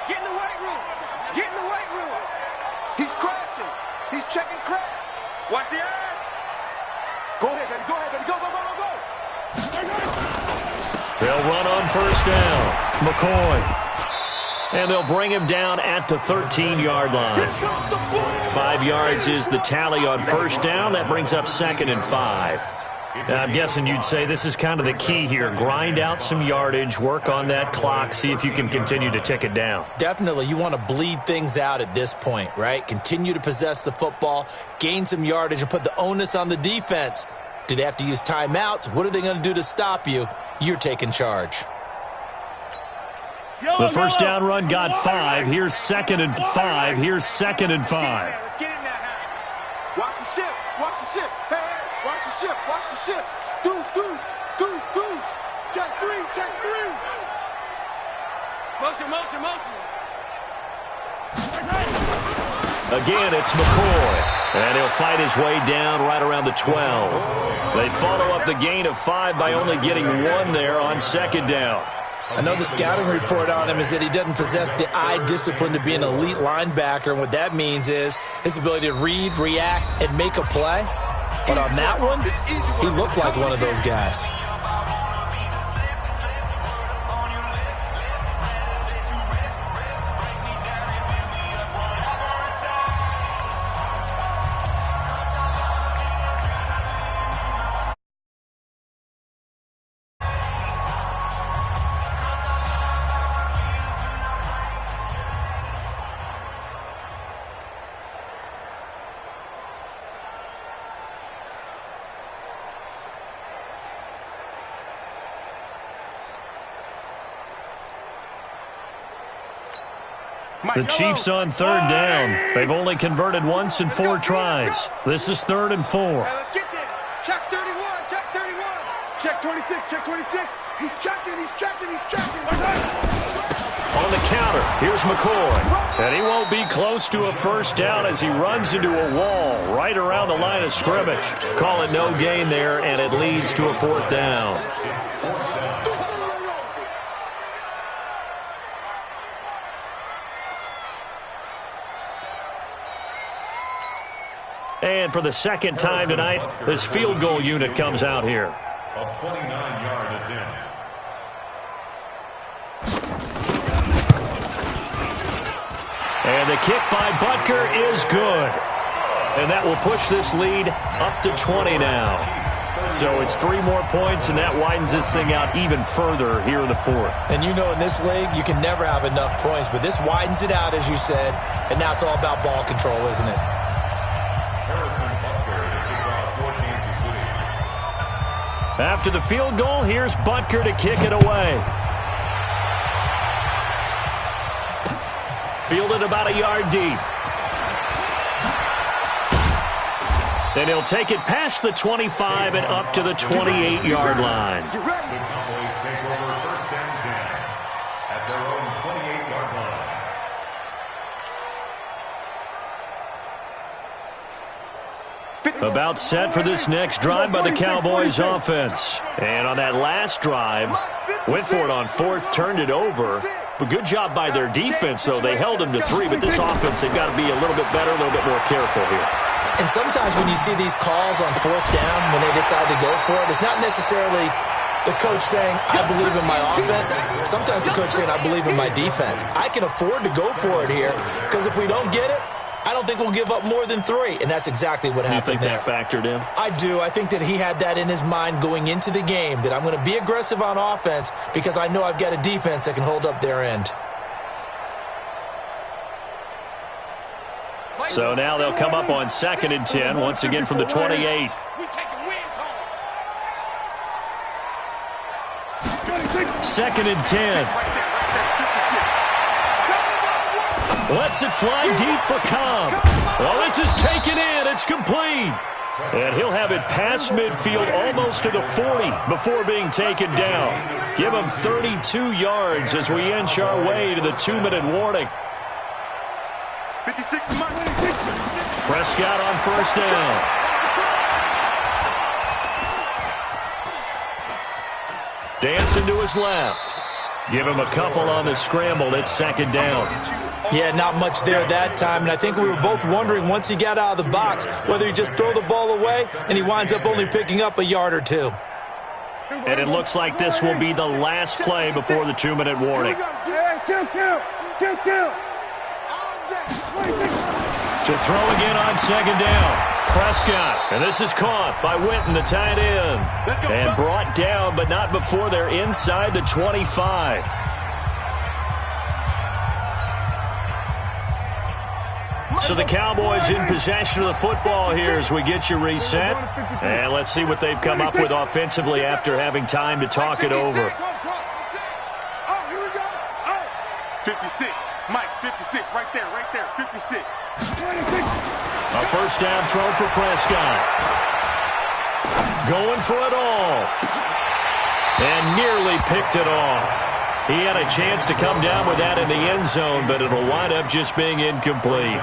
E: Get in the weight room. Get in the weight room. He's crashing. He's checking crash.
D: Watch the eye. Go ahead, baby. Go ahead, baby. Go, go, go, go, go.
A: They'll run on 1st down. McCoy. And they'll bring him down at the 13-yard line. 5 yards is the tally on 1st down. That brings up 2nd and 5. I'm guessing you'd say this is kind of the key here. Grind out some yardage, work on that clock, see if you can continue to tick it down.
C: Definitely. You want to bleed things out at this point, right? Continue to possess the football, gain some yardage, and put the onus on the defense. Do they have to use timeouts? What are they going to do to stop you? You're taking charge.
A: The 1st down run got 5. Here's 2nd and 5. Here's 2nd and 5.
D: Let's get in there.
E: Watch the ship. Watch the ship. Hey, watch the ship. Watch the ship. Deuce, deuce, deuce, deuce. Check 3, check 3.
D: Motion, motion, motion.
A: Again, it's McCoy. And he'll fight his way down right around the 12. They follow up the gain of 5 by only getting 1 there on 2nd down.
C: I know the scouting report on him is that he doesn't possess the eye discipline to be an elite linebacker, and what that means is his ability to read, react, and make a play. But on that one, he looked like one of those guys.
A: The Chiefs on third down. They've only converted once in 4 tries. This is 3rd and 4.
E: Let's get there. Check 31. Check 31. Check 26. Check 26. He's checking. He's checking. He's checking.
A: On the counter, here's McCoy. And he won't be close to a first down as he runs into a wall right around the line of scrimmage. Call it no gain there, and it leads to a 4th down. And for the second time tonight, this field goal unit comes out here.
B: A 29-yard attempt.
A: And the kick by Butker is good. And that will push this lead up to 20 now. So it's 3 more points, and that widens this thing out even further here in the 4th.
C: And you know in this league, you can never have enough points, but this widens it out, as you said, and now it's all about ball control, isn't it?
A: After the field goal, here's Butker to kick it away. Fielded about a yard deep. Then he'll take it past the 25 and up to the 28-yard line.
B: The Cowboys take over 1st and 10 at their own 28-yard line.
A: About set for this next drive by the Cowboys offense. And on that last drive, went for it on 4th, turned it over. But good job by their defense, though. They held them to 3, but this offense, they've got to be a little bit better, a little bit more careful here.
C: And sometimes when you see these calls on 4th down, when they decide to go for it, it's not necessarily the coach saying, I believe in my offense. Sometimes the coach saying, I believe in my defense. I can afford to go for it here, because if we don't get it, I don't think we'll give up more than 3, and that's exactly what happened there.
A: You think that factored in?
C: I do. I think that he had that in his mind going into the game, that I'm going to be aggressive on offense because I know I've got a defense that can hold up their end.
A: So now they'll come up on 2nd and 10, once again from the 28. Second and 10. Lets it fly deep for Cobb. Well, this is taken in. It's complete. And he'll have it past midfield almost to the 40 before being taken down. Give him 32 yards as we inch our way to the 2-minute warning.
D: 56
A: Prescott on 1st down. Dancing to his left. Give him a couple on the scramble. It's 2nd down.
C: Yeah, not much there that time, and I think we were both wondering once he got out of the box whether he just throw the ball away and he winds up only picking up a yard or 2.
A: And it looks like this will be the last play before the 2-minute warning. To throw again on 2nd down. Prescott, and this is caught by Witten, the tight end. And brought down, but not before they're inside the 25. So the Cowboys in possession of the football here as we get you reset. And let's see what they've come up with offensively after having time to talk it over.
D: 56. Mike, 56. Right there, 56.
A: A 1st down throw for Prescott. Going for it all. And nearly picked it off. He had a chance to come down with that in the end zone, but it'll wind up just being incomplete.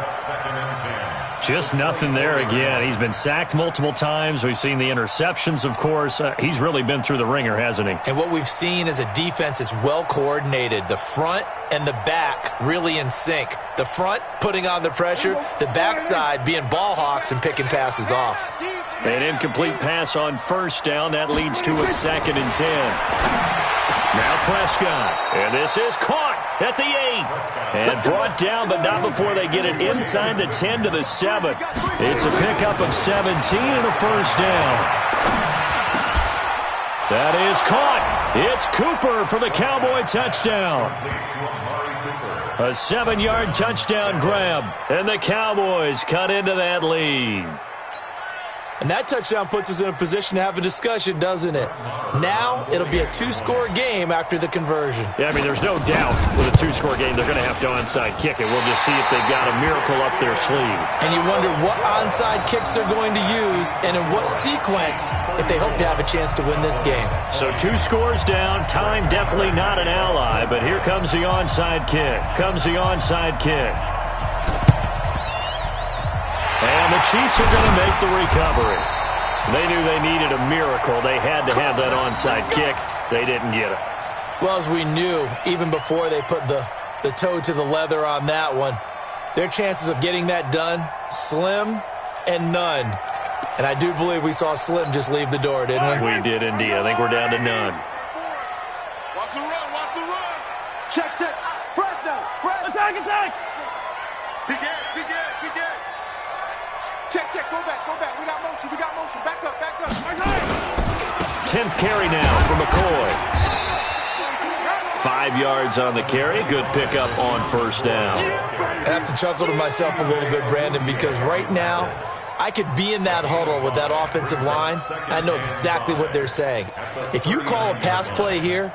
A: Just nothing there again. He's been sacked multiple times. We've seen the interceptions, of course. He's really been through the ringer, hasn't he?
C: And what we've seen is a defense that's well coordinated. The front and the back really in sync. The front putting on the pressure, the backside being ball hawks and picking passes off.
A: An incomplete pass on 1st down. That leads to a 2nd and 10. Now Prescott, and this is caught at the 8. And brought down, but not before they get it inside the 10 to the 7. It's a pickup of 17 and a 1st down. That is caught. It's Cooper for the Cowboy touchdown. A 7-yard touchdown grab, and the Cowboys cut into that lead.
C: And that touchdown puts us in a position to have a discussion, doesn't it? Now it'll be a two-score game after the conversion.
A: Yeah, I mean, there's no doubt with a two-score game they're going to have to onside kick it. We'll just see if they've got a miracle up their sleeve.
C: And you wonder what onside kicks they're going to use and in what sequence if they hope to have a chance to win this game.
A: So 2 scores down. Time definitely not an ally, but here comes the onside kick. And the Chiefs are going to make the recovery. They knew they needed a miracle. They had to have that onside kick. They didn't get it.
C: Well, as we knew, even before they put the toe to the leather on that one, their chances of getting that done, slim and none. And I do believe we saw Slim just leave the door, didn't we?
A: We did indeed. I think we're down to none.
D: Watch the run, watch the run.
E: Check. Fresno.
D: Attack.
E: Big Ed. Check. Go back. We got motion. Back up.
A: 10th carry now for McCoy. 5 yards on the carry. Good pickup on first down.
C: I have to chuckle to myself a little bit, Brandon, because right now I could be in that huddle with that offensive line. I know exactly what they're saying. If you call a pass play here,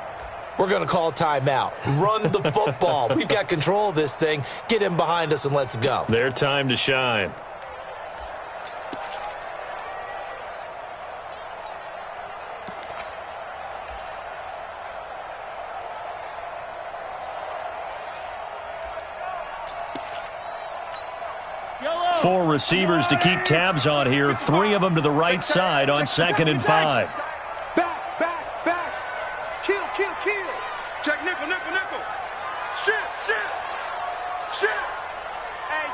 C: we're going to call a timeout. Run the football. We've got control of this thing. Get in behind us and let's go.
A: Their time to shine.
D: Yellow.
A: 4 receivers to keep tabs on here. 3 of them to the right side on 2nd and 5.
E: Back. Kill.
D: Check nickel. Shit. Hey,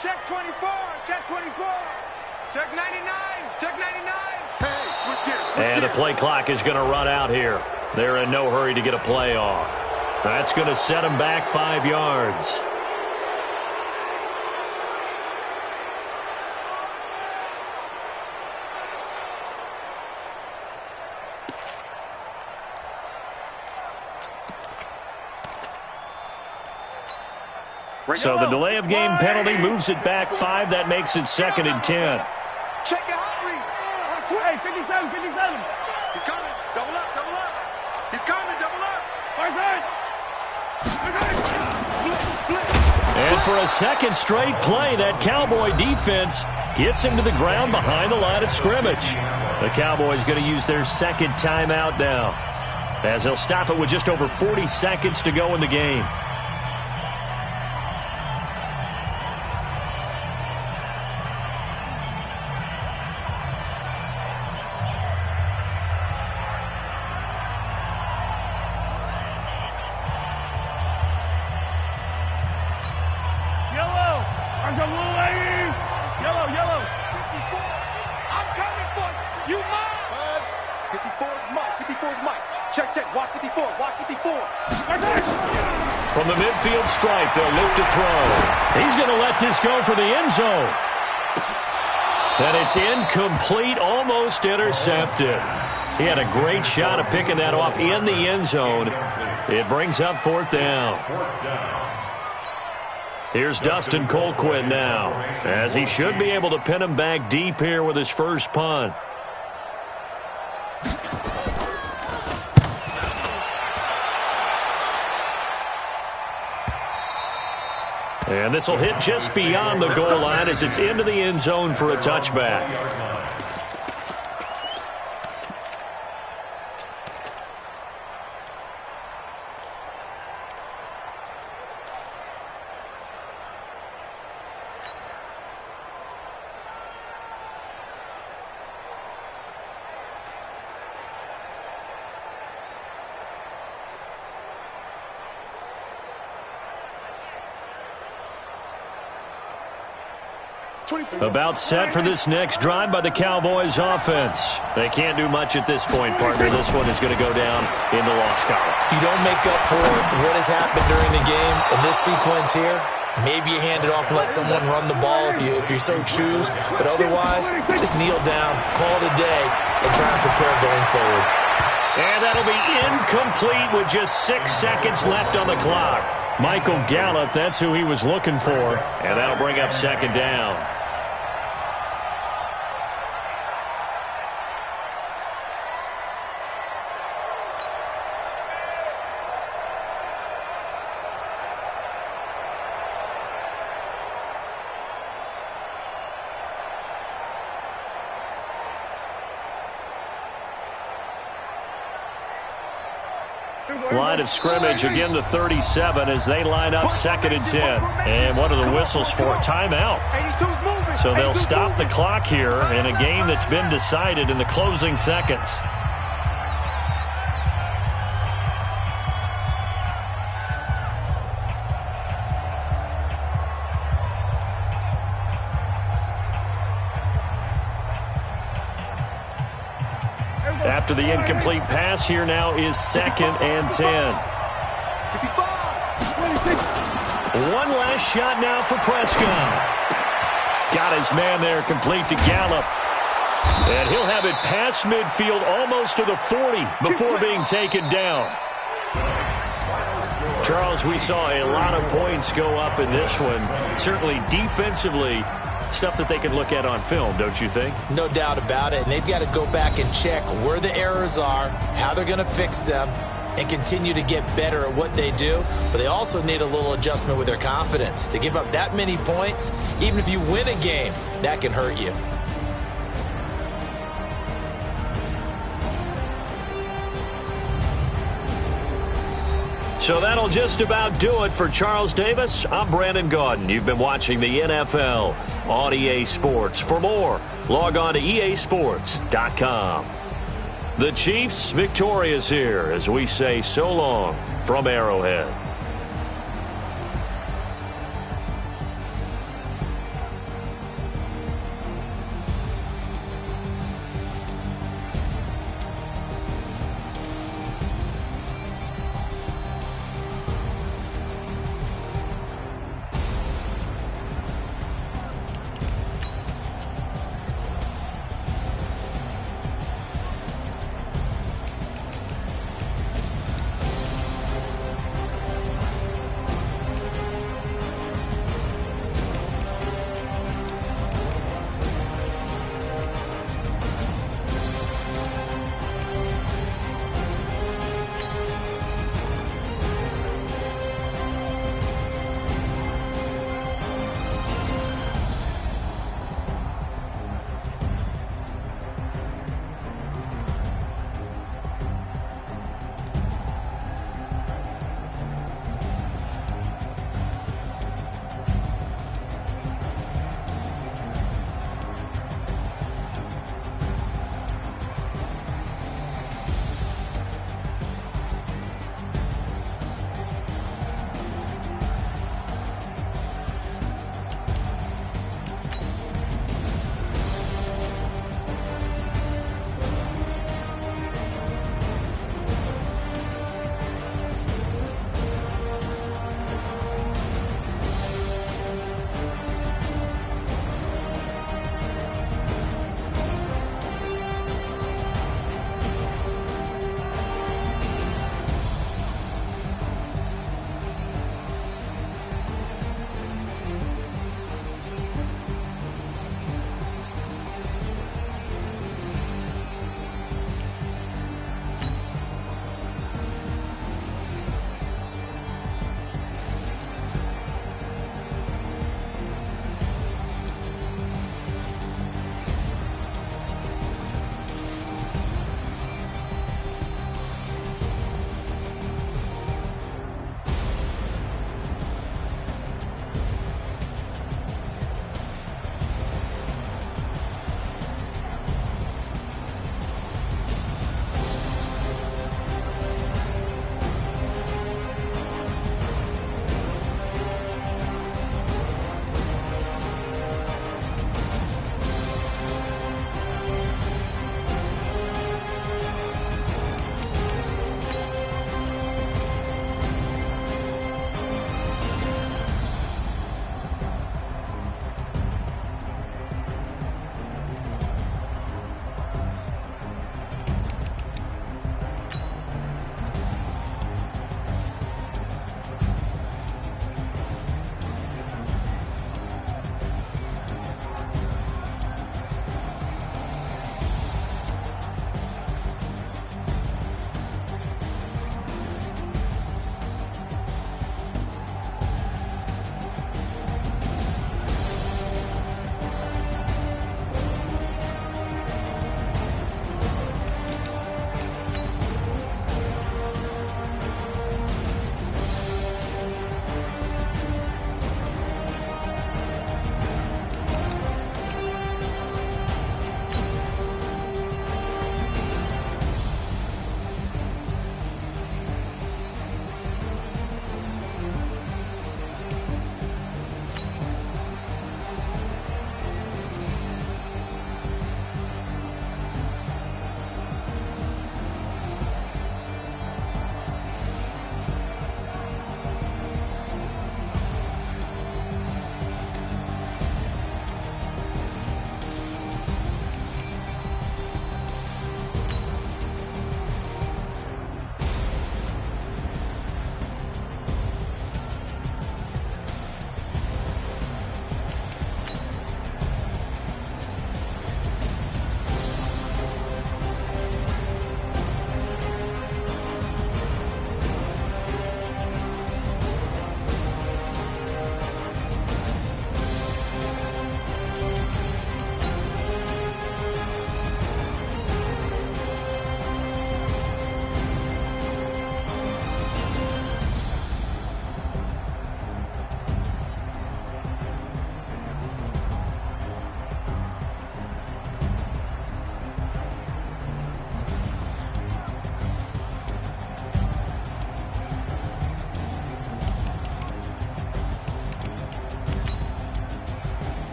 D: check 24. Check 99.
E: Hey, switch gears.
A: And the play clock is going to run out here. They're in no hurry to get a play off. That's going to set them back 5 yards. So the delay of game penalty moves it back 5. That makes it 2nd and 10.
E: Check your hot read.
D: Hey, 57.
E: He's coming. Double up. He's coming. Double up.
A: And for a second straight play, that Cowboy defense gets him to the ground behind the line of scrimmage. The Cowboys going to use their 2nd timeout now, as they'll stop it with just over 40 seconds to go in the game.
D: Yellow.
E: 54. I'm coming for you. You mine. Buzz. 54's Mike. Check. Watch 54.
A: From the midfield stripe, they'll look to throw. He's going to let this go for the end zone. And it's incomplete, almost intercepted. He had a great shot of picking that off in the end zone. It brings up 4th down. Here's Dustin Colquitt now, as he should be able to pin him back deep here with his first punt. And this will hit just beyond the goal line as it's into the end zone for a touchback. About set for this next drive by the Cowboys offense. They can't do much at this point, partner. This one is going to go down in the loss column.
C: You don't make up for what has happened during the game in this sequence here. Maybe you hand it off and let someone run the ball if you so choose. But otherwise, just kneel down, call it a day, and try and prepare going forward.
A: And that'll be incomplete with just 6 seconds left on the clock. Michael Gallup, that's who he was looking for. And that'll bring up 2nd down. line of scrimmage. Again, the 37 as they line up 2nd and 10. And what are the whistles for? Timeout. So they'll stop the clock here in a game that's been decided in the closing seconds. After the incomplete pass, here now is 2nd and 10. One last shot now for Prescott. Got his man there, complete to Gallup. And he'll have it past midfield, almost to the 40, before being taken down. Charles, we saw a lot of points go up in this one. Certainly defensively, stuff that they can look at on film, don't you think?
C: No doubt about it. And they've got to go back and check where the errors are, how they're going to fix them, and continue to get better at what they do. But they also need a little adjustment with their confidence. To give up that many points, even if you win a game, that can hurt you.
A: So that'll just about do it for Charles Davis. I'm Brandon Gaudin. You've been watching the NFL on EA Sports. For more, log on to easports.com. The Chiefs victorious here as we say so long from Arrowhead.